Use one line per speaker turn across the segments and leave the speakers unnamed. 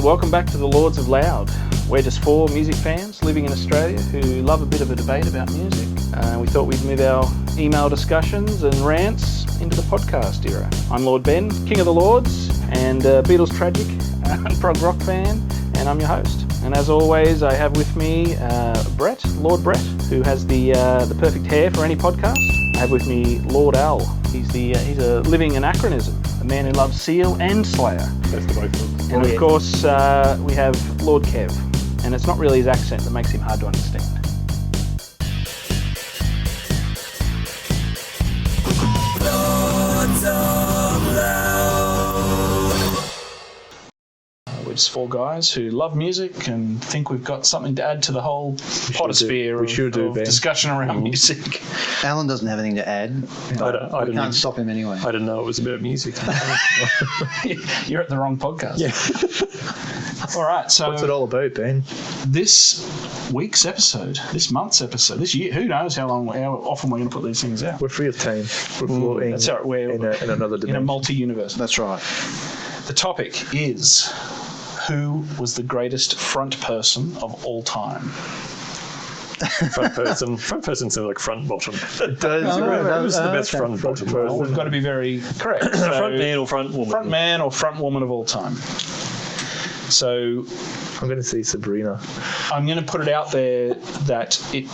and welcome back to the Lords of Loud. We're just four music fans living in Australia who love a bit of a debate about music. We thought we'd move our email discussions and rants into the podcast era. I'm Lord Ben, King of the Lords, and Beatles tragic prog rock fan, and I'm your host. And as always, I have with me Brett, Lord Brett, who has the perfect hair for any podcast. I have with me Lord Al. He's a living anachronism, a man who loves Seal and Slayer.
That's the both of them.
And of course, we have Lord Kev, and it's not really his accent that makes him hard to understand. We're just four guys who love music and think we've got something to add to the whole potosphere of discussion around music.
Alan doesn't have anything to add. I can't stop him anyway.
I didn't know it was about music.
You're at the wrong podcast.
Yeah.
All right, so
what's it all about, Ben?
This week's episode, this month's episode, this year, who knows how often we're going to put these things out.
We're free of time. We're floating
that's right. We're
in another dimension.
In a multi-universe.
That's right.
The topic is, who was the greatest front person of all time?
Front person sounds like front bottom. It does. Who's the best front bottom?
Well, we've got to be very correct. So,
front man or front woman? Front
man or front woman of all time. So
I'm going to say Sabrina.
I'm going to put it out there that it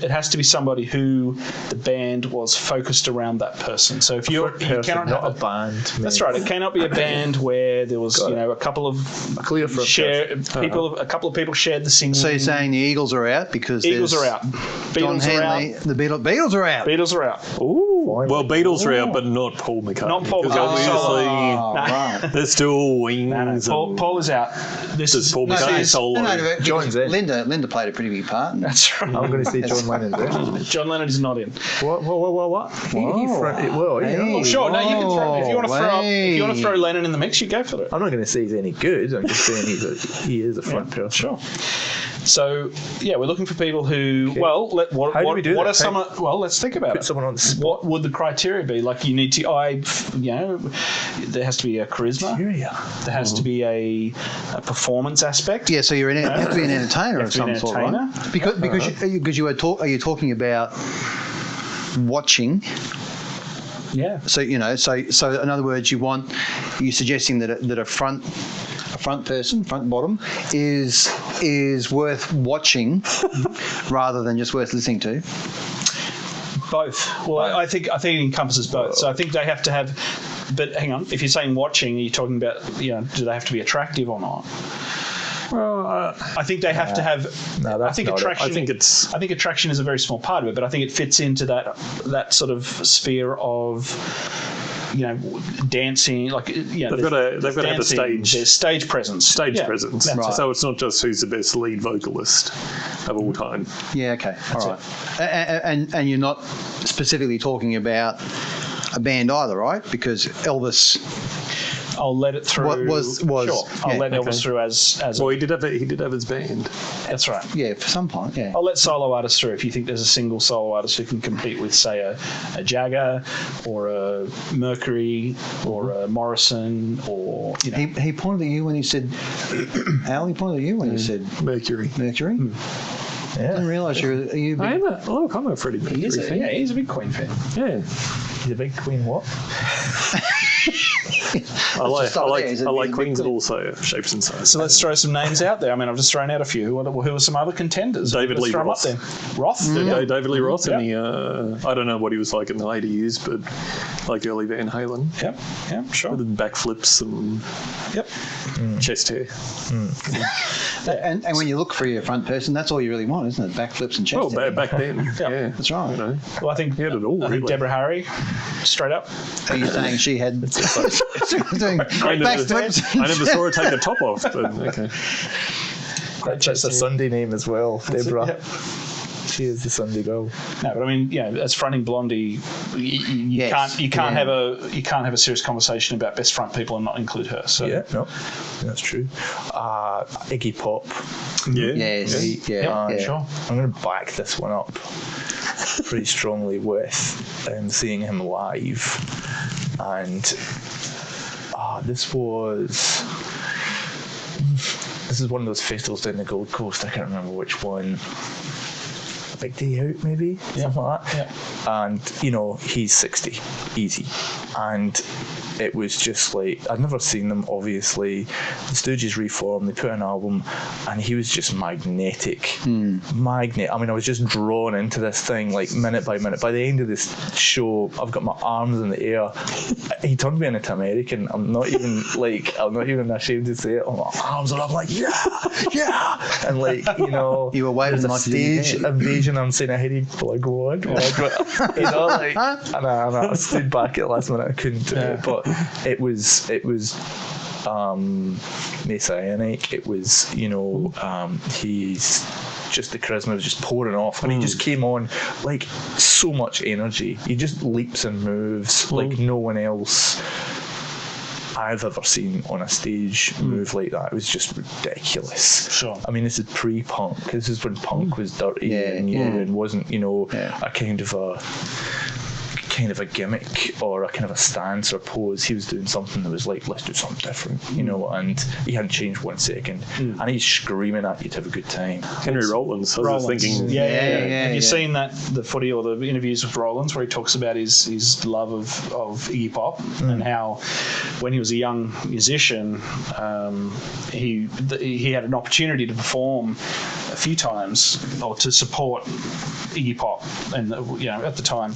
has to be somebody who the band was focused around that person. So if you cannot
not
have
a band.
That's right. It cannot be a band where there was a couple of
clear front
a couple of people shared the singing.
So you're saying the Eagles are out because
Eagles are out. Beatles are out.
The Beatles are out.
Beatles are out.
Ooh. Well, Beatles are out, but not Paul McCartney.
Not Paul McCartney.
Right.
There's still Wings.
Paul is out. This is
Paul McCartney solo.
John's in. Linda played a pretty big part.
That's right.
I'm going to see John Lennon's in.
John Lennon is not in.
What? He fronted. Well,
Oh, sure. No, you can throw. If you want to throw Lennon in the mix, you go for it.
I'm not going to say he's any good. I'm just saying he is a front person.
Sure. So we're looking for people who. Okay. Well,
how do we do that?
Let's think about it.
Someone on the spot.
What would the criteria be? Like, you need to. There has to be a charisma. There has to be a performance aspect.
Yeah, so you have to be an entertainer of some sort, right? Because you are you talking about watching?
Yeah.
So so in other words, you're suggesting that a front person, front bottom, is worth watching rather than just worth listening to.
Both. Well, I think it encompasses both. So I think they have to have. But hang on, if you're saying watching, are you talking about do they have to be attractive or not?
Well,
I think they have to have.
No, that's
attraction.
I think
attraction is a very small part of it, but I think it fits into that sort of sphere of. Dancing, like they've got to have a stage. There's stage presence.
Presence.
Right.
So it's not just who's the best lead vocalist of all time.
Yeah. Okay. All right. And you're not specifically talking about a band either, right? Because Elvis.
I'll let it through.
Sure.
I'll let Elvis through as.
Well, he did have his band.
That's right.
Yeah, for some point. Yeah.
I'll let solo artists through if you think there's a single solo artist who can compete with, say, a Jagger or a Mercury or a Morrison or
He pointed at you when he said. Al, he pointed at you when he said
Mercury.
Mercury.
Yeah.
I didn't realise you.
I'm a Freddie Mercury fan.
Yeah, he's a big Queen fan.
Yeah. He's a big Queen what? I like Queens of all shapes and sizes.
So let's throw some names out there. I mean, I've just thrown out a few. Who are some other contenders?
David Lee Roth.
Roth?
Yeah, David Lee Roth. I don't know what he was like in the later years, but like early Van Halen.
Yep, sure.
With backflips and chest hair.
And when you look for your front person, that's all you really want, isn't it? Backflips and chest hair.
Well, back then. Yeah,
that's right.
Well, I think
he had it all.
I think Deborah Harry, straight up.
Are you saying she had doing
I never saw her take the top off, but okay.
That's a Sunday name as well, Deborah. She is the Sunday girl.
No, but I mean, as fronting Blondie, you can't have a serious conversation about best front people and not include her. So
that's true. Iggy Pop.
Yeah.
Yes.
Sure.
I'm going to back this one up pretty strongly with seeing him live, and this was this is one of those festivals down the Gold Coast. I can't remember which one. Big Day Out, maybe, something like that. Yeah. And, you know, he's 60, easy. And it was just like, I'd never seen them, obviously. The Stooges reformed, they put an album, and he was just magnetic. I mean, I was just drawn into this thing, like, minute by minute. By the end of this show, I've got my arms in the air. He turned me into American. I'm not even ashamed to say it. My arms are up, like, yeah. And, like, you know,
you were waving
there's a stage invasion. I'm saying, I had to like, what? You know, like, and I stood back at the last minute. I couldn't do it, but it was messianic. It was, you know, he's just, the charisma was just pouring off, and he just came on like so much energy. He just leaps and moves like no one else I've ever seen on a stage move like that. It was just ridiculous.
Sure.
I mean, this is pre-punk. This is when punk was dirty and wasn't, you know, a kind of a gimmick or a kind of a stance or pose. He was doing something that was like, let's do something different, you know, and he hadn't changed 1 second. And he's screaming at you to have a good time.
Henry Rollins, I was just thinking.
Have you seen the footy or the interviews with Rollins where he talks about his love of Iggy Pop and how when he was a young musician, he had an opportunity to perform a few times or to support Iggy Pop, and you know, at the time.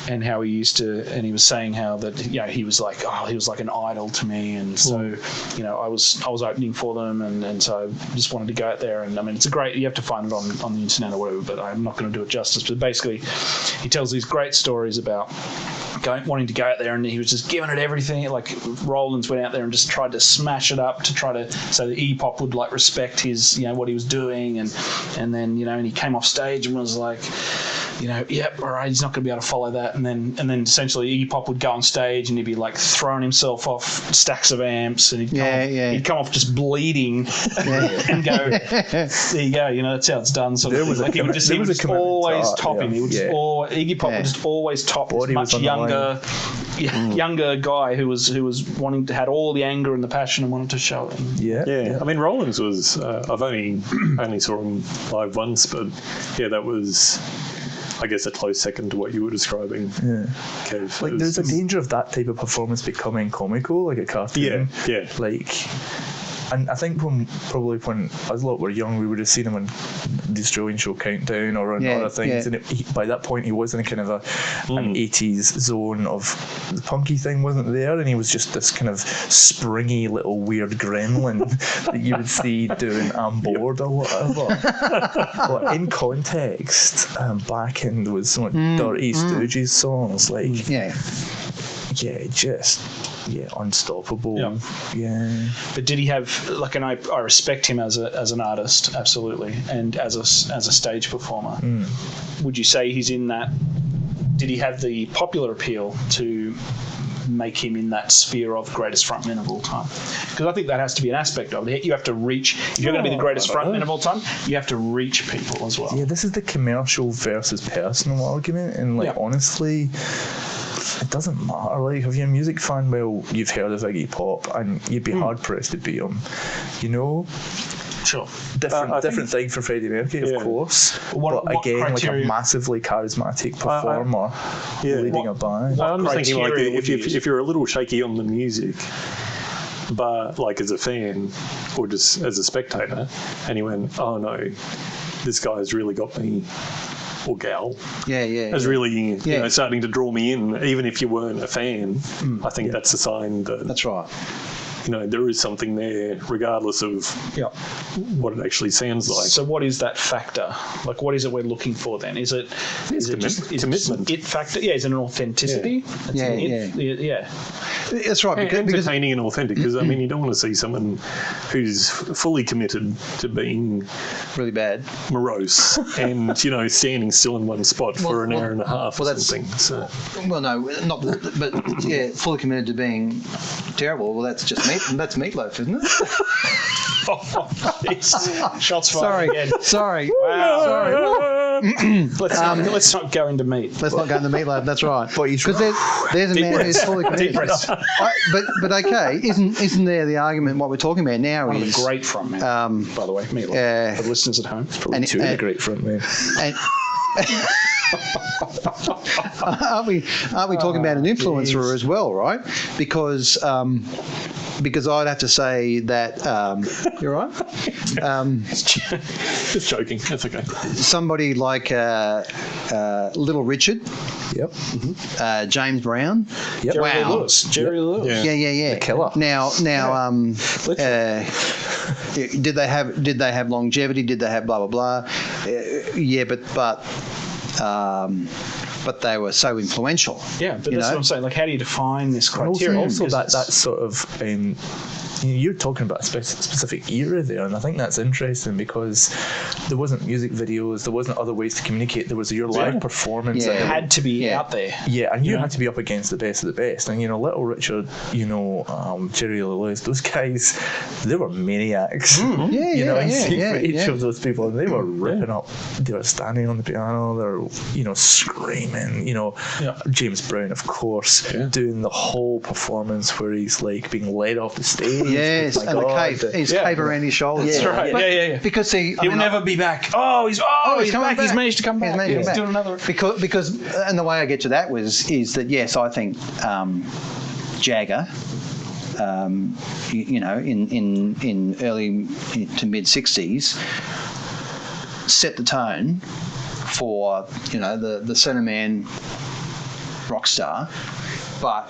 And how he used to, and he was saying how that, you know, he was like an idol to me, and so, you know, I was opening for them, and so I just wanted to go out there, and I mean, it's a great, you have to find it on the internet or whatever, but I'm not going to do it justice. But basically, he tells these great stories about wanting to go out there, and he was just giving it everything. Like Rollins went out there and just tried to smash it up to try to, so that Iggy Pop would like respect his, you know, what he was doing, and then, you know, and he came off stage and was like, you know, yep, all right, he's not going to be able to follow that. And then essentially Iggy Pop would go on stage and he'd be like throwing himself off stacks of amps, and he'd come off just bleeding and go, there you go, you know, that's how it's done. So he would just always top him. He would Iggy Pop would just always top this much younger guy who was wanting to, had all the anger and the passion and wanted to show it.
Yeah. I mean, Rollins was, I've only saw him live once, but that was, I guess, a close second to what you were describing. Yeah. Kev.
Like, there's a danger of that type of performance becoming comical, like a cartoon.
Yeah.
Like, and I think when us lot were young, we would have seen him on the Australian show Countdown or on other things, and by that point he was in kind of an 80s zone of the punky thing wasn't there, and he was just this kind of springy little weird gremlin that you would see doing I'm Bored or whatever. But in context, Back End was some dirty Stooges songs, like unstoppable.
But did he have, like, and I respect him as an artist, absolutely, and as a stage performer. Would you say he's in that? Did he have the popular appeal to make him in that sphere of greatest frontman of all time? Because I think that has to be an aspect of it. You have to reach, if you're going to be the greatest frontman of all time, you have to reach people as well.
Yeah, this is the commercial versus personal argument, and honestly, it doesn't matter. Like, if you're a music fan, well, you've heard of Iggy Pop, and you'd be hard pressed to beat him. You know.
Sure.
Different thing for Freddie Mercury, of course. But again, criteria? Like a massively charismatic performer leading a band.
I'm just thinking, like, if you're a little shaky on the music, but like as a fan or just as a spectator, and you went, oh no, this guy's really got me, or gal, has really you know, starting to draw me in, even if you weren't a fan. I think that's a sign that
that's right.
You know, there is something there, regardless of what it actually sounds like.
So, what is that factor? Like, what is it we're looking for then? Is it commitment? It factor? Yeah, is it an authenticity?
That's right.
Because entertaining and authentic. Because I mean, you don't want to see someone who's fully committed to being
really bad,
morose, and standing still in one spot for an hour and a half or something.
Well, no, not. But fully committed to being terrible. Well, that's just that's Meatloaf, isn't it?
Shots fired again.
Sorry.
Wow.
Sorry.
Let's not go into meat.
Let's not go in the meat lab. That's right.
But he's
Because there's a man who's fully committed. But okay, isn't there the argument? What we're talking about now
One of
is
the great frontmen, by the way, meatloaf. For the listeners at home,
probably two of the great front men.
And, aren't we talking about an influencer as well, right? Because I'd have to say that you're right.
Just joking. That's okay.
Somebody like Little Richard.
Yep.
James Brown.
Yep.
Jerry Lewis.
Yeah.
The killer.
Now, did they have longevity? Did they have blah blah blah? But they were so influential.
Yeah, but that's what I'm saying. Like, how do you define this criteria?
Also that sort of you're talking about a specific era there, and I think that's interesting because there wasn't music videos, there wasn't other ways to communicate. There was your live performance.
It had to be out there.
Yeah, and you had to be up against the best of the best. And Little Richard, Jerry Lewis, those guys, they were maniacs. Each of those people, and they were ripping up. They were standing on the piano. They're screaming. James Brown, of course, doing the whole performance where he's like being led off the stage.
Yes, and the cape, his cape around his shoulders.
That's right. Yeah.
Because
he'll never be back. He's back. He's managed to come back. He's doing another.
Because and the way I get to that is that yes, I think Jagger. In early to mid '60s, set the tone for the centre man rock star, but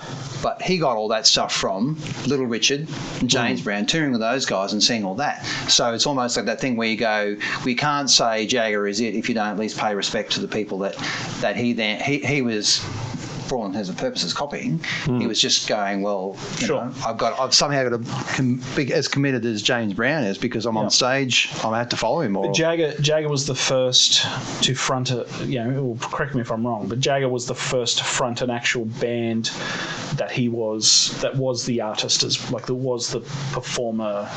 he got all that stuff from Little Richard and James Brown, touring with those guys and seeing all that. So it's almost like that thing where you go, we can't say Jagger is it if you don't at least pay respect to the people that he was, for all intents and purposes, copying. He was just going, well, I've somehow got to be as committed as James Brown is because I'm on stage. I have to follow him. Or
Jagger was the first to front correct me if I'm wrong, but Jagger was the first to front an actual band that was the artist, was the performer.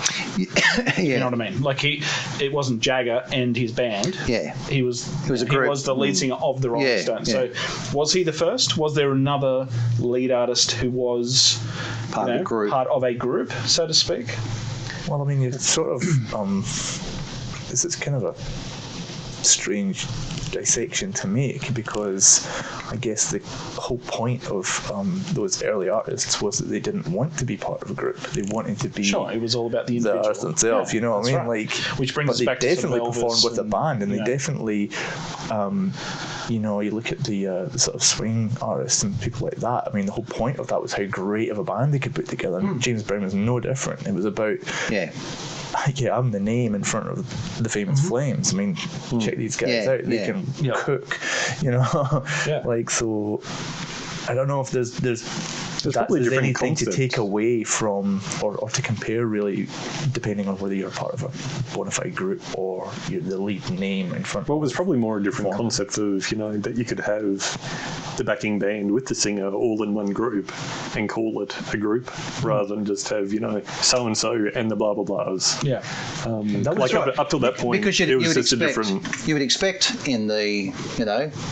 You know what I mean? Like it wasn't Jagger and his band.
Yeah,
he was
a group.
He was the lead singer of the Rolling Stones. So was he the first? Was there another lead artist who was part of a group, so to speak?
Well, I mean, it's sort of this is kind of a strange dissection to make because I guess the whole point of those early artists was that they didn't want to be part of a group. They wanted to be
it was all about the individual.
artist themselves. You know what I mean?
Right. Which brings us back to
they definitely performed with a band, and they definitely. You look at the sort of swing artists and people like that. I mean, the whole point of that was how great of a band they could put together. And James Brown was no different. It was about I'm the name in front of the famous Flames. I mean, check these guys out. They can cook, so I don't know if there's anything to take away from or to compare really, depending on whether you're part of a bona fide group or you're the lead name in front.
Well, it was probably more a different concept of that you could have the backing band with the singer all in one group and call it a group rather than just have so and so and the blah blah blahs.
Yeah,
up till that point,
because
it was just a different.
You would expect in the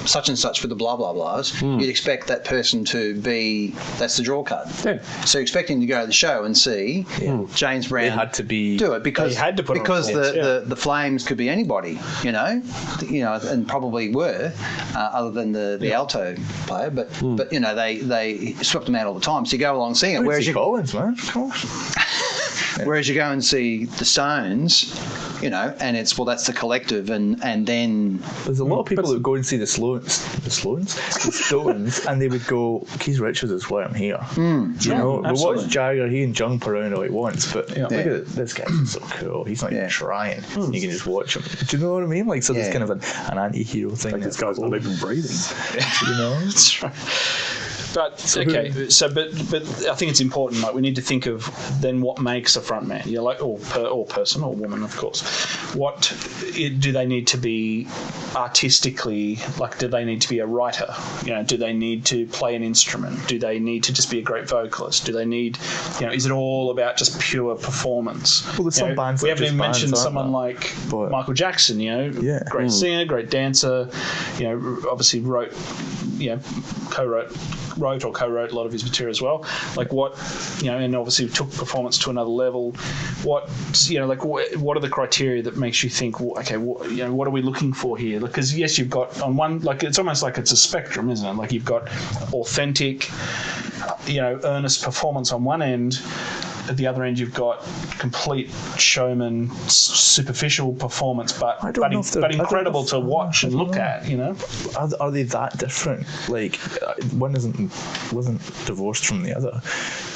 such and such with the blah blah blahs, you'd expect that person to be that's the draw card. Yeah. So you're expecting to go to the show and see James Brown.
They had to
do it because
they had to put
the Flames could be anybody, and probably were, other than the alto player, but they swept them out all the time. So you go along seeing it.
Whereas Collins, man, of course.
Whereas you go and see the Stones, and it's that's the collective, and then
there's a lot of people that would go and see the Stones, and they would go, Keith Richards is why I'm here. We watched Jagger, he can jump around all he wants, but look at this guy's so cool. He's not even trying. You can just watch him. Do you know what I mean? Like, so there's kind of an anti-hero thing.
Like this guy's not even breathing.
That's right. But but I think it's important. Like, we need to think of then what makes a front man. Or person or woman, of course. What do they need to be artistically, like, do they need to be a writer? Do they need to play an instrument? Do they need to just be a great vocalist? Do they need, is it all about just pure performance?
Well, there's some bands.
We haven't even
bands,
mentioned someone like Michael Jackson. Great singer, great dancer. Obviously wrote or co-wrote a lot of his material as well. Like what, and obviously took performance to another level. What, what are the criteria that makes you think, okay, what are we looking for here? Because yes, you've got on one, like it's almost like it's a spectrum, isn't it? Like you've got authentic, earnest performance on one end. At the other end, you've got complete showman, superficial performance, but incredible to watch and look at.
Are they that different? Like one wasn't divorced from the other.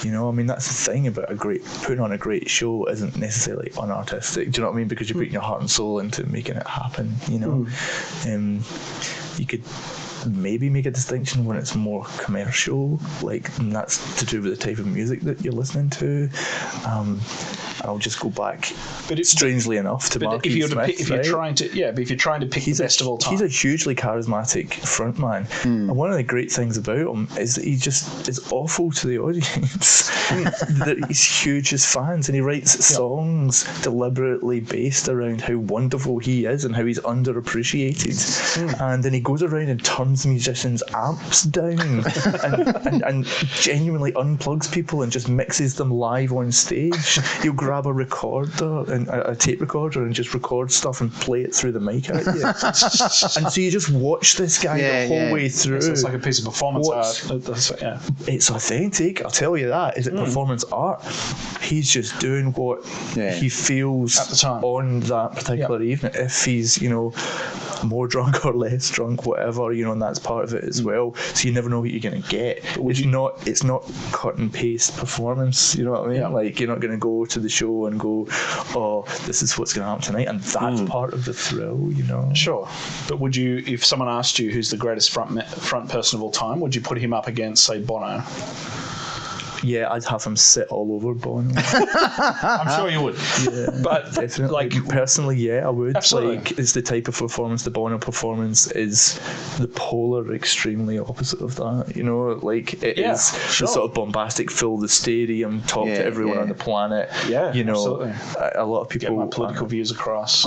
I mean, that's the thing about putting on a great show isn't necessarily unartistic. Do you know what I mean? Because you're putting your heart and soul into making it happen. You could maybe make a distinction when it's more commercial, and that's to do with the type of music that you're listening to. I'll just go back, strangely enough, to Mark Smith. If you're trying to pick the best of all time, he's a hugely charismatic frontman, and one of the great things about him is that he just is awful to the audience. That he's huge as fans, and he writes songs deliberately based around how wonderful he is and how he's underappreciated, and then he goes around and turns musicians' amps down and genuinely unplugs people and just mixes them live on stage. He'll grab a recorder and a tape recorder and just record stuff and play it through the mic at you. And so you just watch this guy the whole way through.
It's like a piece of performance art.
It's authentic, I'll tell you that. Is it performance art? He's just doing what he feels
at the time
on that particular evening. If he's, more drunk or less drunk, whatever, and that's part of it as well. So you never know what you're going to get. It's not cut and paste performance. You know what I mean? Like you're not going to go to the show and go, oh, this is what's going to happen tonight, and that's part of the thrill.
Sure, but would you, if someone asked you who's the greatest front person of all time, would you put him up against, say, Bono?
Yeah, I'd have him sit all over Bono.
I'm sure you would.
Yeah, but definitely. Personally, I would. Absolutely. It's the type of performance. The Bono performance is the polar extremely opposite of that. It is the sort of bombastic, fill the stadium, talk to everyone on the planet.
Yeah, absolutely.
A lot of people
get my political views across.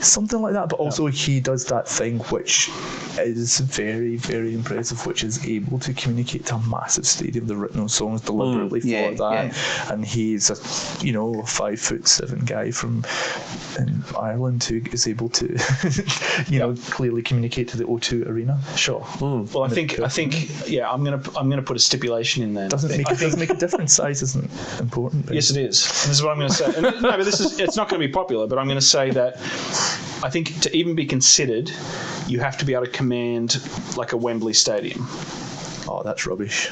Something like that. But also he does that thing which is very, very impressive, which is able to communicate to a massive stadium. They've written those songs deliberately for that, and he's a 5'7" guy from Ireland who is able to clearly communicate to the O2 Arena.
Sure. Well, I think I'm gonna put a stipulation in there.
Doesn't make a difference. Size isn't important. But
yes, it is. And this is what I'm going to say. And no, but it's not going to be popular. But I'm going to say that I think to even be considered, you have to be able to command like a Wembley Stadium.
Oh, that's rubbish.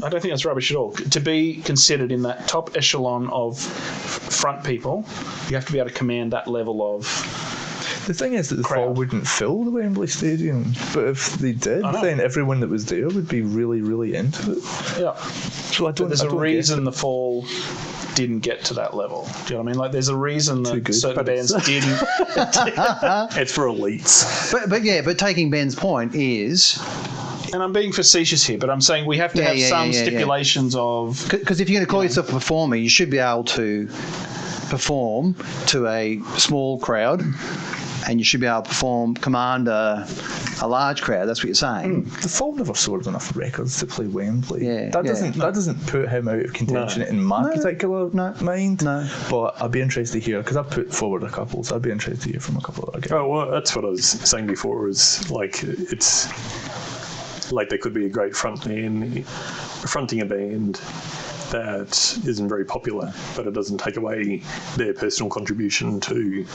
I don't think that's rubbish at all. To be considered in that top echelon of front people, you have to be able to command that level of...
The thing is that the Fall wouldn't fill the Wembley Stadium, but if they did, then everyone that was there would be really, really into it.
Yeah. So there's a reason the Fall didn't get to that level. Do you know what I mean? Like, there's a reason that certain bands didn't.
It's for elites.
But taking Ben's point is...
And I'm being facetious here, but I'm saying we have to have some stipulations of...
Because if you're going to call yourself a performer, you should be able to perform to a small crowd, and you should be able to command a large crowd. That's what you're saying.
The Fall never sold enough records to play Wembley. That doesn't put him out of contention in my particular mind. No. But I'd be interested to hear, because I've put forward a couple, so I'd be interested to hear from a couple of other guys.
Oh, well, that's what I was saying before, is like it's... Like there could be a great fronting a band that isn't very popular, but it doesn't take away their personal contribution to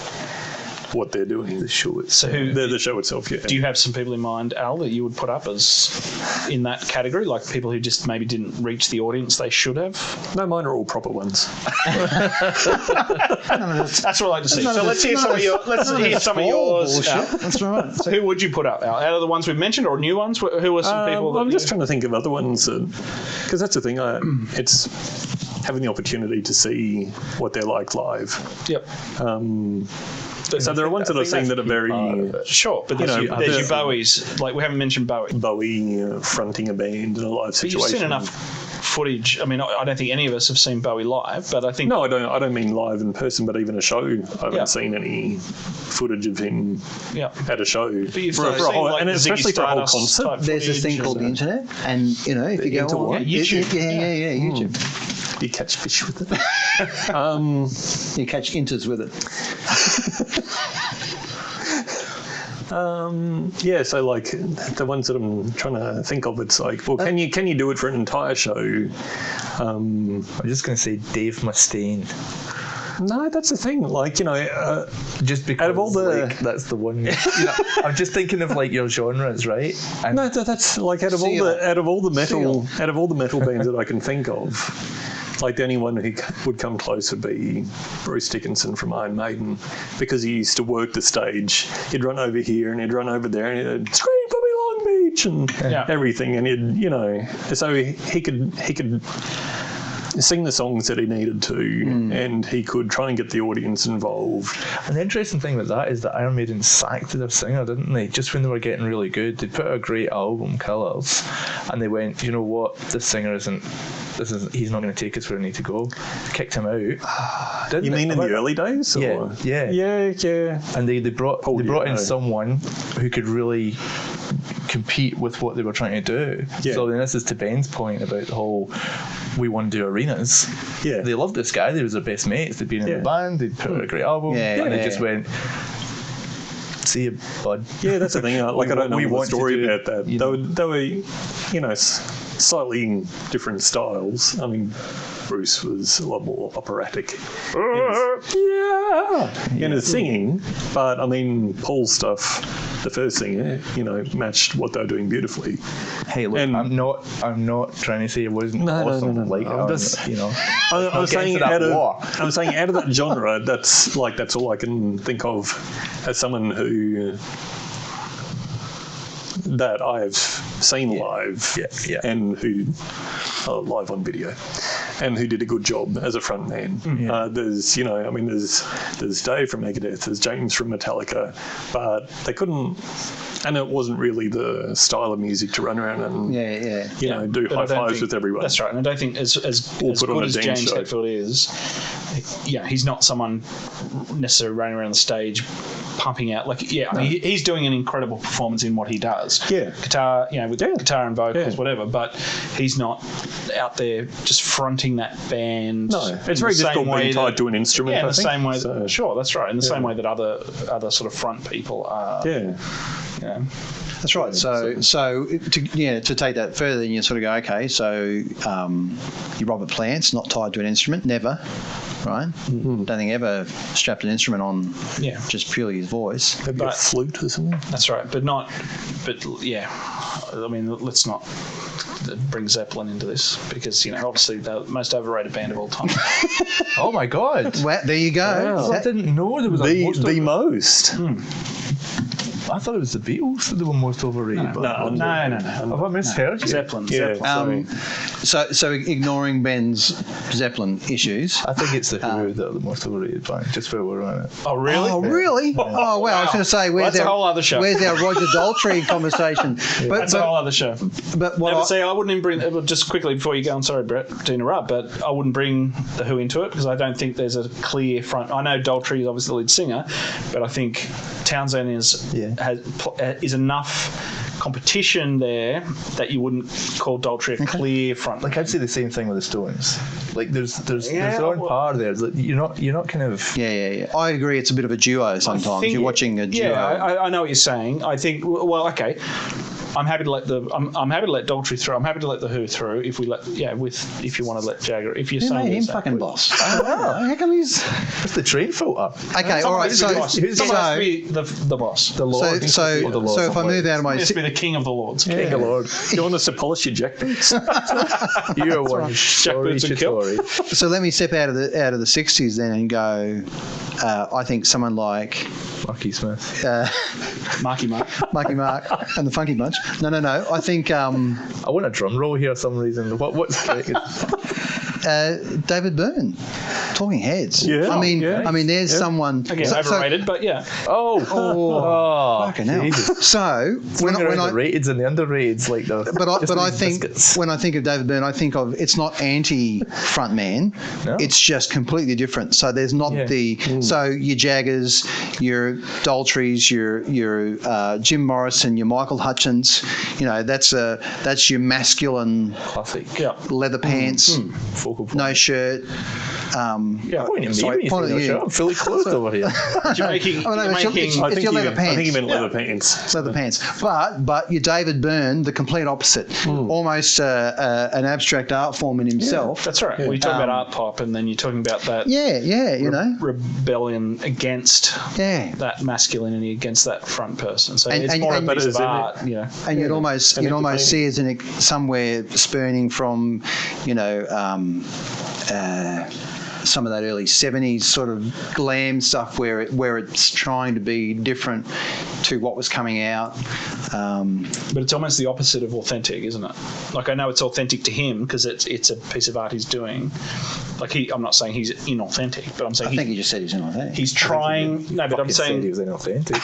what they're doing.
The show itself.
The show itself, yeah.
Do you have some people in mind, Al, that you would put up as in that category, like people who just maybe didn't reach the audience they should have?
No, mine are all proper ones.
That's what I like to see. So let's hear some of yours.
That's right.
So who would you put up, Al? Out of the ones we've mentioned, or new ones? Who are some people?
I'm just trying to think of other ones, because that's the thing. It's having the opportunity to see what they're like live.
Yep.
So there are ones that I've seen that are very
Sure, but there's your Bowies. Like, we haven't mentioned Bowie.
Bowie fronting a band in a live
But
situation.
you've seen enough footage. I mean, I don't think any of us have seen Bowie live, but I think...
No, I don't mean live in person, but even a show. I haven't seen any footage of him at a show.
But you've seen, like,
and especially for a whole
Stardust
concert.
type
There's this thing called the internet, and if you go on
YouTube.
YouTube,
You catch fish with it.
you catch inters with it.
So like the ones that I'm trying to think of, it's like, well, can you do it for an entire show?
I'm just going to say Dave Mustaine.
No, that's the thing. Like,
Just because
out of all the
that's the one. I'm just thinking of like your genres, right? And
no, that's like out of all the metal bands that I can think of. Like, the only one who would come close would be Bruce Dickinson from Iron Maiden, because he used to work the stage. He'd run over here and he'd run over there and he'd scream for me Long Beach and everything, and so he could sing the songs that he needed to, and he could try and get the audience involved.
And the interesting thing with that is that Iron Maiden sacked their singer, didn't they? Just when they were getting really good, they put out a great album, Colours, and they went, you know what, this singer he's not going to take us where we need to go. Kicked him out.
You mean in the early days? Or?
Yeah. And they brought in someone who could really compete with what they were trying to do.
Yeah.
So then this is to Ben's point about the whole, we want to do arenas.
Yeah.
They loved this guy. They was their best mates. They'd been in the band. They'd put out a great album. And they just went, see you, bud.
Yeah, that's the thing. Like, I don't know the story about that. They were, slightly different styles. I mean, Bruce was a lot more operatic in his singing, but I mean, Paul's stuff, the first singer, matched what they were doing beautifully.
Hey, look, I'm not trying to say it wasn't awesome.
No.
Like,
I'm saying out of that genre, that's all I can think of as someone who that I have seen live, and who live on video, and who did a good job as a front man. There's Dave from Megadeth, there's James from Metallica, but they couldn't, and it wasn't really the style of music to run around and do high fives with everyone.
That's right, and I don't think as good as James Hetfield is, he's not someone necessarily running around the stage pumping out he's doing an incredible performance in what he does. Guitar, with guitar and vocals, whatever. But he's not out there just fronting that band.
No, it's very difficult being tied to an instrument.
Yeah, in the same way. Sure, that's right. In the same way that other sort of front people are.
That's right. So to take that further, you sort of go, okay, so you Robert Plant's not tied to an instrument, never, right? Don't think ever strapped an instrument on, just purely his voice.
Maybe a flute or something.
That's right, but I mean, let's not bring Zeppelin into this, because obviously they're the most overrated band of all time.
Oh my God!
Well, there you go.
Wow. I didn't know there was
the most.
I thought it was the Beatles that were most overrated.
No.
Have I misheard you?
Zeppelin.
So ignoring Ben's Zeppelin issues,
I think it's the Who that are the most overrated band, just where we're on it.
Oh, really?
Oh, really? Oh, well, I was going to say,
that's a whole other show.
Where's our Roger Daltrey conversation?
That's a whole other show.
But
I wouldn't even bring, just quickly before you go, I'm sorry, Brett, to interrupt, but I wouldn't bring the Who into it, because I don't think there's a clear front. I know Daltrey is obviously the lead singer, but I think Townsend is enough competition there that you wouldn't call Daltrey a clear front.
Like, I'd say the same thing with the Stones. Like, there's their own power there. You're not kind of.
Yeah. I agree. It's a bit of a duo sometimes. You're watching a duo.
Yeah, I know what you're saying. I think. Well, okay. I'm happy to let Daltrey through. I'm happy to let the Who through if you want to let Jagger. If you're saying
him fucking boss. I don't know. How come he's?
It's the train filter.
Okay, all right. So
has to be the boss, the Lord.
So if I move out of my,
he has to be the King of the Lords.
King of Lord.
You want us to polish your jack boots?
You're one.
Jack boots and kill.
So let me step out of the 60s then and go. I think someone like
Marky Smith,
Marky Mark
and the Funky Bunch. No. I think
I want a drum roll here for some reason. What's
David Byrne. Talking Heads.
Yeah.
I mean,
Yeah.
there's someone.
Again, overrated, but yeah.
Fucking hell.
Jesus.
So when I
the rateds and the underrateds, like the.
But I think when I think of David Byrne, I think of it's not anti-frontman.
No.
It's just completely different. So there's not so your Jaggers, your Daltrys, your Jim Morrison, your Michael Hutchins. That's your masculine
classic.
leather pants,
Focal point.
no shirt.
I'm fully clothed over here.
It's your leather pants.
I think he meant leather pants.
Leather pants. But your David Byrne, the complete opposite. Almost an abstract art form in himself.
That's right. Well, you're talking about art pop, and then you're talking about that rebellion against that masculinity, against that front person. So it's more a piece of art.
And you'd almost see as somewhere spurning from, some of that early 70s sort of glam stuff where it's trying to be different to what was coming out.
But it's almost the opposite of authentic, isn't it? Like, I know it's authentic to him because it's a piece of art he's doing. Like, I'm not saying he's inauthentic, but I'm saying
I think he just said he's inauthentic.
He's trying. No, but I'm saying
he was inauthentic.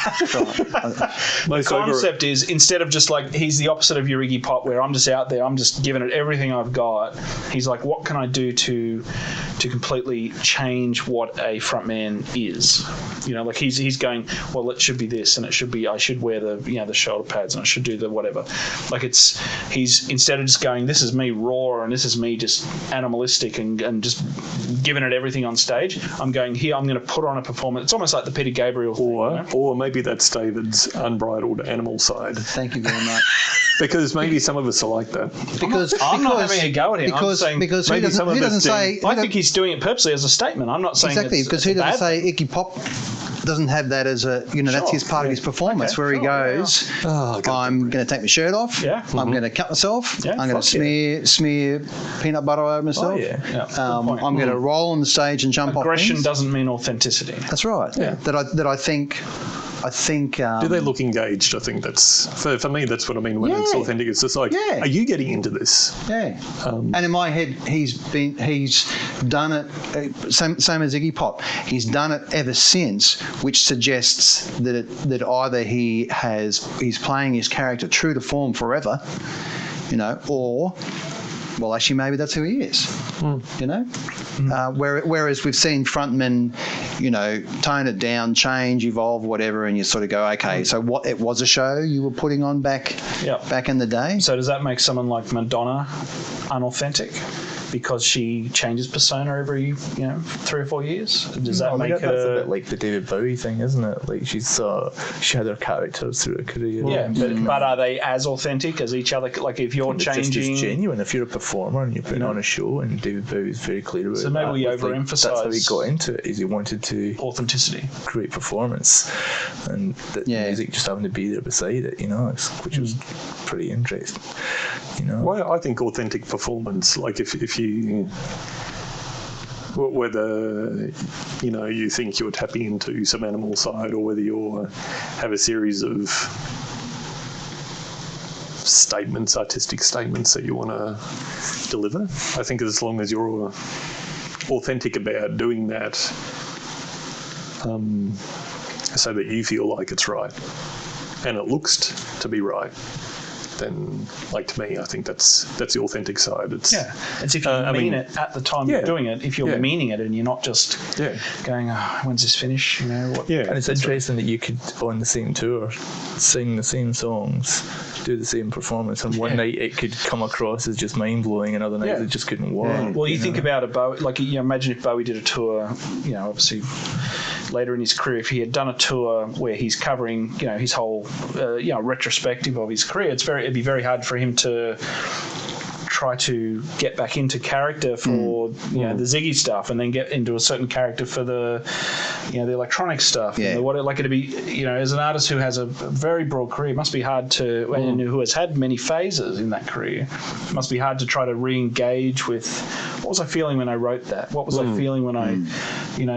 The concept is, instead of just like, he's the opposite of your Iggy Pop, where I'm just out there, I'm just giving it everything I've got. He's like, what can I do to completely change what a frontman is? Like he's going, well, it should be this, and it should be, I should wear the shoulder pads, and I should do the whatever. Like, he's instead of just going, this is me raw, and this is me just animalistic and just giving it everything on stage, I'm going, here, I'm going to put on a performance. It's almost like the Peter Gabriel thing.
Or maybe that's David's unbridled animal side.
Thank you very much.
Because maybe some of us are like that.
I'm not having a go at him.
Because
he
doesn't say.
I think he's doing it purposely as a statement. I'm not saying
exactly because he doesn't say Iggy Pop doesn't have that as a that's his part of his performance where he goes, I'm going to take my shirt off, I'm going to cut myself, I'm going to smear peanut butter over myself, I'm going to roll on the stage and jump off.
Aggression doesn't mean authenticity.
That's right. That I think.
Do they look engaged? I think that's for me. That's what I mean when it's authentic. It's just like, are you getting into this?
Yeah. And in my head, he's done it. Same as Iggy Pop. He's done it ever since, which suggests that either he's playing his character true to form forever, or. Well, actually, maybe that's who he is, Whereas we've seen frontmen, tone it down, change, evolve, whatever, and you sort of go, okay, so what? It was a show you were putting on back in the day.
So does that make someone like Madonna unauthentic? Because she changes persona every 3 or 4 years? Does that make her...
That's a bit like the David Bowie thing, isn't it? Like, she had her characters through her career.
Yeah, but are they as authentic as each other? Like, if you're changing...
It's just genuine. If you're a performer and you're putting on a show, and David Bowie's very clear about
so maybe we overemphasise...
That's how he got into it, is he wanted to...
Authenticity.
Great performance. And the music just having to be there beside it, which was pretty interesting.
Well, I think authentic performance, like if you whether you think you're tapping into some animal side, or whether you have a series of statements, artistic statements that you want to deliver, I think as long as you're authentic about doing that, so that you feel like it's right and it looks to be right, then, like, to me, I think that's the authentic side. It's
if you mean it at the time you're doing it. If you're meaning it and you're not just going, when's this finish? And
it's interesting that you could, on the same tour, sing the same songs, do the same performance, and one night it could come across as just mind blowing, and other nights it just couldn't work.
Well, you think about a Bowie, like, imagine if Bowie did a tour, obviously later in his career, if he had done a tour where he's covering, his whole, retrospective of his career, it'd be very hard for him to try to get back into character for the Ziggy stuff, and then get into a certain character for the the electronic stuff.
Yeah.
It'd be, as an artist who has a very broad career, it must be hard to, and who has had many phases in that career, it must be hard to try to re-engage with, what was I feeling when I wrote that? What was I feeling when I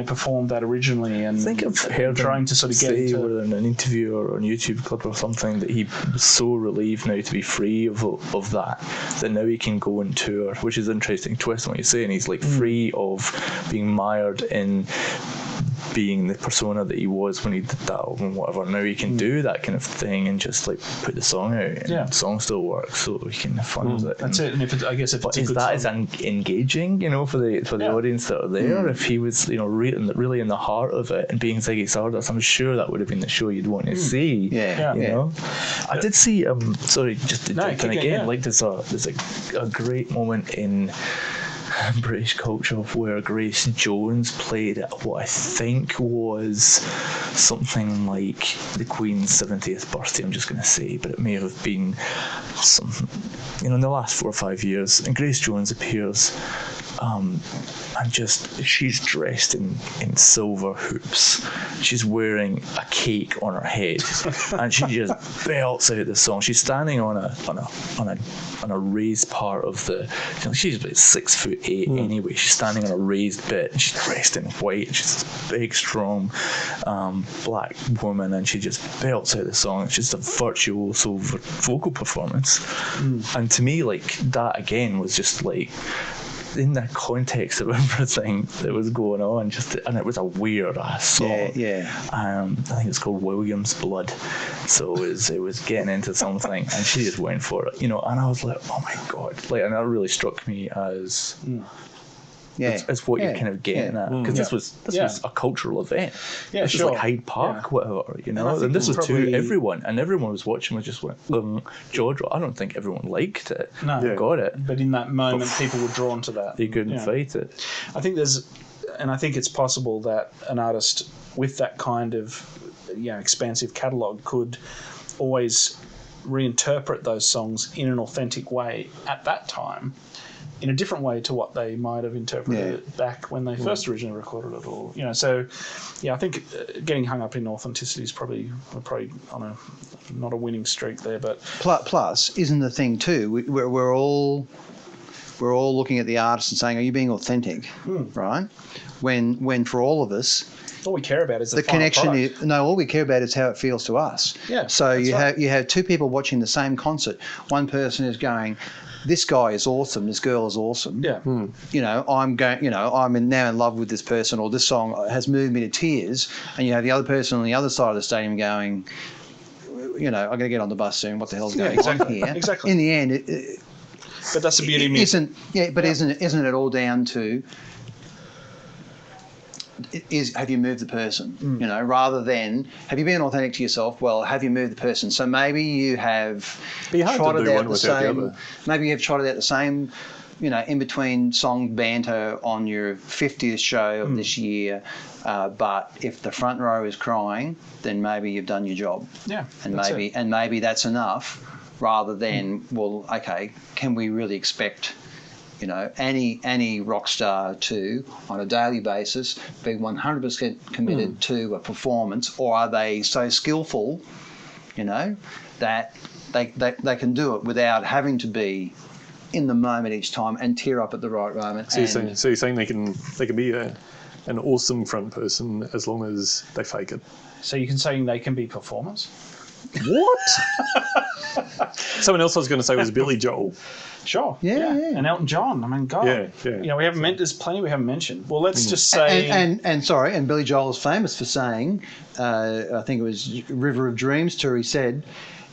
performed that originally, and
I think I've heard
trying
him
to sort of get
say,
into
whether in an interview or on YouTube clip or something, that he was so relieved now to be free of that now he can go and tour, which is an interesting twist on what you're saying. He's like free of being mired in being the persona that he was when he did that album, whatever. Now he can do that kind of thing and just like put the song out, and the song still works, so he can have fun with it.
That's it. And if I guess if it's a good
that
song,
is engaging, for the audience that are there. If he was, really in the heart of it and being Ziggy Stardust, I'm sure that would have been the show you'd want to see. I did see. Sorry, just to jump in again. Like there's a great moment in British culture where Grace Jones played at what I think was something like the Queen's 70th birthday, I'm just going to say, but it may have been something, in the last 4 or 5 years, and Grace Jones appears and she's dressed in silver hoops. She's wearing a cake on her head, and she just belts out the song. She's standing on a raised part of the. She's about 6'8" anyway. She's standing on a raised bit, and she's dressed in white. She's this big, strong, black woman, and she just belts out the song. It's just a virtuoso vocal performance, and to me, like that again was just like, in the context of everything that was going on, and it was a weird ass song. I think it's called William's Blood. So it was getting into something, and she just went for it, and I was like, oh my god, and that really struck me as. It's what you're kind of getting at, because this was a cultural event. This is like Hyde Park, whatever, and this was to everyone, and everyone was watching. Was just went jaw drop. I don't think everyone liked it. Got it.
But in that moment, people were drawn to that.
They couldn't fight it.
I think I think it's possible that an artist with that kind of expansive catalogue could always reinterpret those songs in an authentic way at that time, in a different way to what they might have interpreted it back when they first originally recorded it, or I think getting hung up in authenticity is probably on not a winning streak there. But
plus isn't the thing too, we're all looking at the artist and saying, are you being authentic, right? When for all of us,
all we care about is the
connection.
Product.
All we care about is how it feels to us. So you have two people watching the same concert. One person is going, this guy is awesome, this girl is awesome. I'm now in love with this person, or this song has moved me to tears. And you have the other person on the other side of the stadium going, I'm going to get on the bus soon. What the hell's going on here? Exactly. In the end,
but that's the beauty of music.
Isn't it all down to have you moved the person? Rather than have you been authentic to yourself? Well, have you moved the person? So maybe you have trotted out the same. Maybe you've trotted out the same, in between song banter on your 50th show of this year. But if the front row is crying, then maybe you've done your job. And maybe that's enough. Rather than can we really expect any rock star to, on a daily basis, be 100% committed to a performance, or are they so skillful, that they can do it without having to be in the moment each time and tear up at the right moment?
So you're saying they can be an awesome front person as long as they fake it.
So you can say they can be performers?
What? Someone else I was going to say was Billy Joel.
Sure. Yeah. And Elton John. I mean, God. Yeah. We haven't there's plenty we haven't mentioned. Well, let's just say.
And Billy Joel is famous for saying, I think it was River of Dreams tour. He said,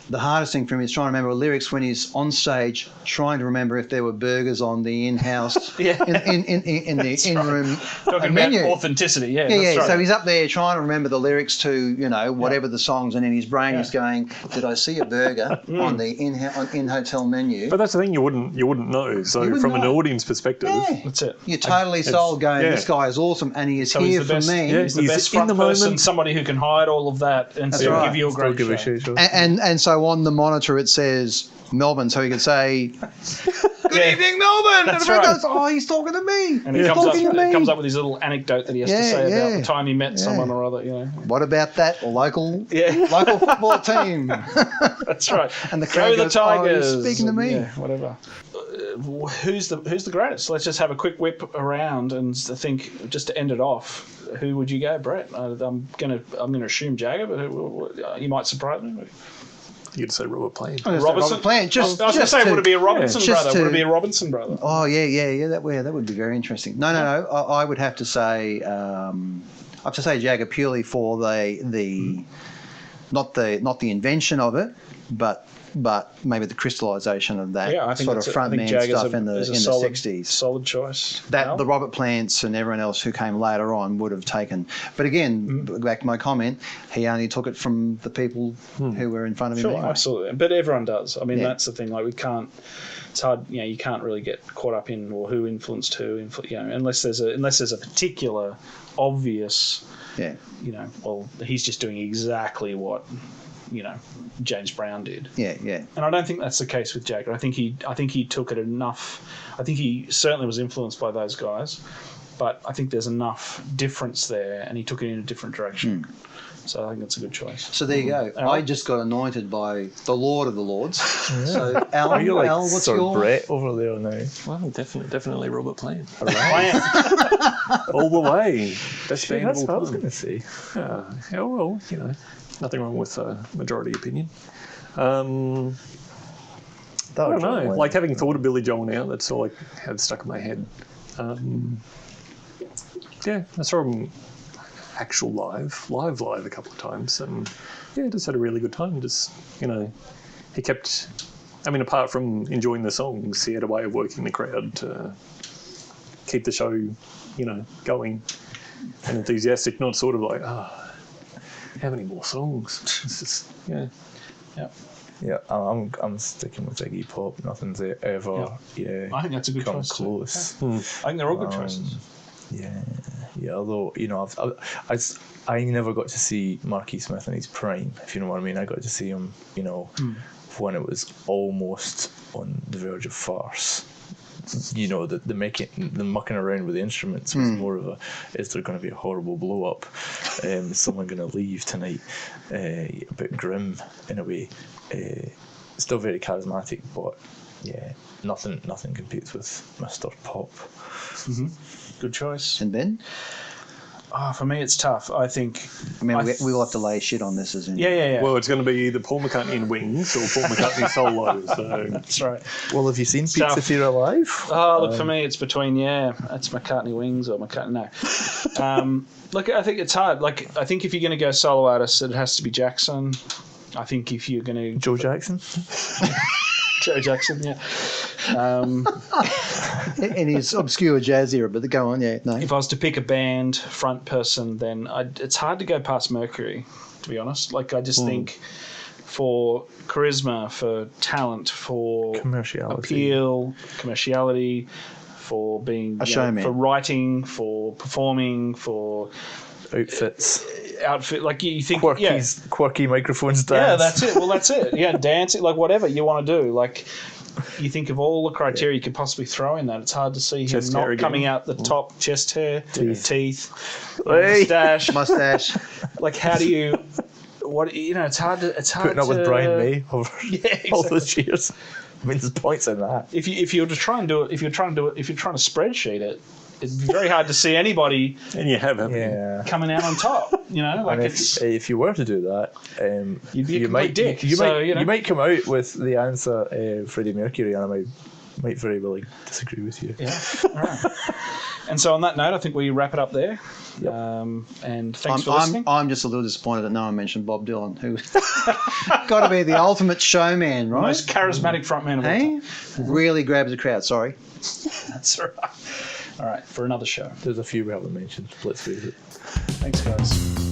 the hardest thing for him is trying to remember lyrics when he's on stage, trying to remember if there were burgers on the in-house, in the in-room
Talking
menu.
about authenticity,
That's right. So he's up there trying to remember the lyrics to, whatever the songs, and in his brain he's going, did I see a burger on the in-hotel menu?
But that's the thing, you wouldn't know. So from an audience perspective,
that's it.
You're totally sold going, this guy is awesome, and he is here for me.
He's the best front person, somebody who can hide all of that and still give you a great show.
And so on the monitor it says Melbourne, so he could say, good evening, Melbourne.
That's
and everyone
right.
goes, oh, he's talking to me.
And he comes up with his little anecdote that he has to say about the time he met someone or other.
What about that local football team?
That's right.
And the crowd
Go
goes,
the Tigers.
oh, he's speaking to me.
Yeah, whatever. Who's the greatest? Let's just have a quick whip around and think, just to end it off. Who would you go, Brett? I'm gonna assume Jagger, but you might surprise me.
You'd say Robert Plant.
Robert Plant. I was going to say, would it be a Robinson brother? Would it be a Robinson brother?
Oh yeah. That would be very interesting. No. I would have to say, Jagger purely for the not the invention of it, but maybe the crystallisation of that sort of frontman stuff in the 60s.
Solid choice.
That the Robert Plants and everyone else who came later on would have taken. But again, back to my comment, he only took it from the people who were in front of him.
Sure,
anyway.
absolutely. But everyone does. I mean, that's the thing. Like, we can't. It's hard. You can't really get caught up in who influenced who. Unless there's a particular obvious.
Yeah.
Well, he's just doing exactly what. James Brown did.
Yeah.
And I don't think that's the case with Jagger. I think he took it enough. I think he certainly was influenced by those guys, but I think there's enough difference there, and he took it in a different direction. So I think that's a good choice.
So there you go. I just got anointed by the Lord of the Lords. So Al,
you're
Al, what's
Sir
your
Brett over there now?
Well, definitely Robert Plant.
Plant.
All the way. Best band
That's
of
what I
all
was
time.
going to say.
Well, nothing wrong with majority opinion. I don't know. Like, having thought of Billy Joel now, that's all I have stuck in my head. I saw him actual live a couple of times, and just had a really good time. Just he kept. I mean, apart from enjoying the songs, he had a way of working the crowd to keep the show, going and enthusiastic. Not sort of like, how many more songs? It's just,
Yeah, I'm sticking with Iggy Pop. Nothing's ever,
I think that's a good
come
choice too.
close.
I think they're all good choices.
Yeah. Although I never got to see Marky Smith in his prime, if you know what I mean. I got to see him, when it was almost on the verge of farce. The mucking around with the instruments was more of is there going to be a horrible blow up? Is someone going to leave tonight? A bit grim in a way. Still very charismatic, but nothing competes with Mr. Pop.
Good choice.
And Ben?
For me, it's tough. I think.
I mean, we will have to lay shit on this, isn't it?
Yeah.
Well, it's going to be either Paul McCartney in Wings or Paul McCartney solo. So
That's right.
Well, have you seen Pizza Fear Alive?
Look, for me, it's between it's McCartney Wings or McCartney. No. Look, I think it's hard. Like, I think if you're going to go solo artist, it has to be Jackson. I think if you're going to
Joe Jackson.
Joe Jackson, yeah.
In his obscure jazz era, but go on, no.
If I was to pick a band front person, then it's hard to go past Mercury, to be honest. Like, I just think for charisma, for talent, for appeal, commerciality, for being
a showman,
for writing, for performing, for outfit, like you think
quirky microphones dance.
Yeah, that's it. Well, that's it. Yeah, dance it, like whatever you want to do. Like, you think of all the criteria you could possibly throw in that. It's hard to see him not coming out the top. Chest hair, teeth,
mustache.
Like, how do you? It's hard to.
Putting up with Brian May over all those years. I mean, there's points in that.
If you were to try and do it, if you're trying to spreadsheet it, it'd be very hard to see anybody.
And you haven't.
Coming out on top. Like,
and if you were to do that,
you'd be a complete dick.
You might come out with the answer Freddie Mercury, and I might very well disagree with you.
Yeah. All right. And so on that note, I think we wrap it up there.
Yep.
And thanks for listening.
I'm just a little disappointed that no one mentioned Bob Dylan, who got to be the ultimate showman, right?
Most charismatic frontman of all time.
Really grabs the crowd. Sorry.
That's all right. All right, for another show.
There's a few we haven't mentioned. Let's face it.
Thanks, guys.